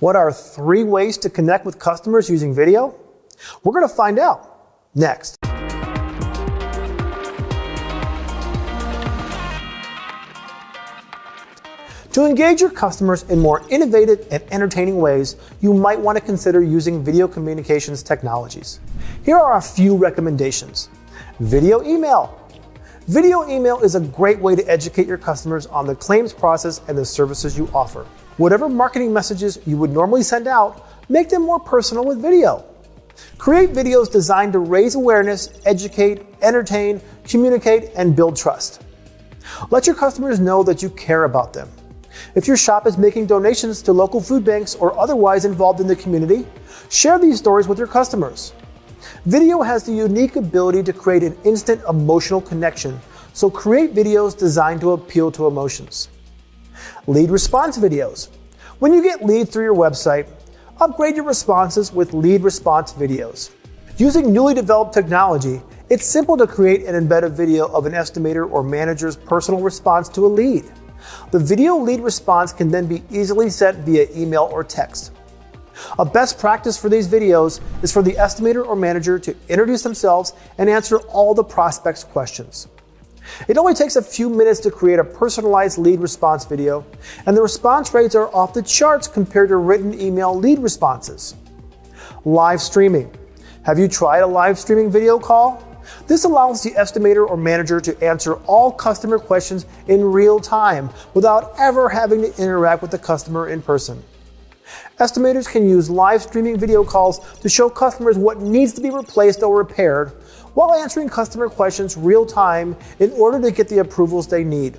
What are 3 ways to connect with customers using video? We're going to find out next. To engage your customers in more innovative and entertaining ways, you might want to consider using video communications technologies. Here are a few recommendations. Video email. Video email is a great way to educate your customers on the claims process and the services you offer. Whatever marketing messages you would normally send out, make them more personal with video. Create videos designed to raise awareness, educate, entertain, communicate, and build trust. Let your customers know that you care about them. If your shop is making donations to local food banks or otherwise involved in the community, share these stories with your customers. Video has the unique ability to create an instant emotional connection, so create videos designed to appeal to emotions. Lead response videos. When you get leads through your website, upgrade your responses with lead response videos. Using newly developed technology, it's simple to create and embed a video of an estimator or manager's personal response to a lead. The video lead response can then be easily sent via email or text. A best practice for these videos is for the estimator or manager to introduce themselves and answer all the prospect's questions. It only takes a few minutes to create a personalized lead response video, and the response rates are off the charts compared to written email lead responses. Live streaming. Have you tried a live streaming video call? This allows the estimator or manager to answer all customer questions in real time without ever having to interact with the customer in person. Estimators can use live streaming video calls to show customers what needs to be replaced or repaired while answering customer questions real time in order to get the approvals they need.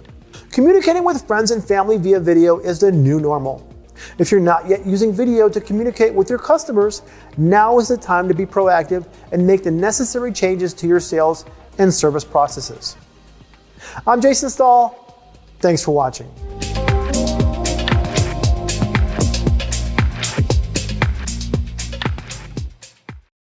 Communicating with friends and family via video is the new normal. If you're not yet using video to communicate with your customers, now is the time to be proactive and make the necessary changes to your sales and service processes. I'm Jason Stahl. Thanks for watching.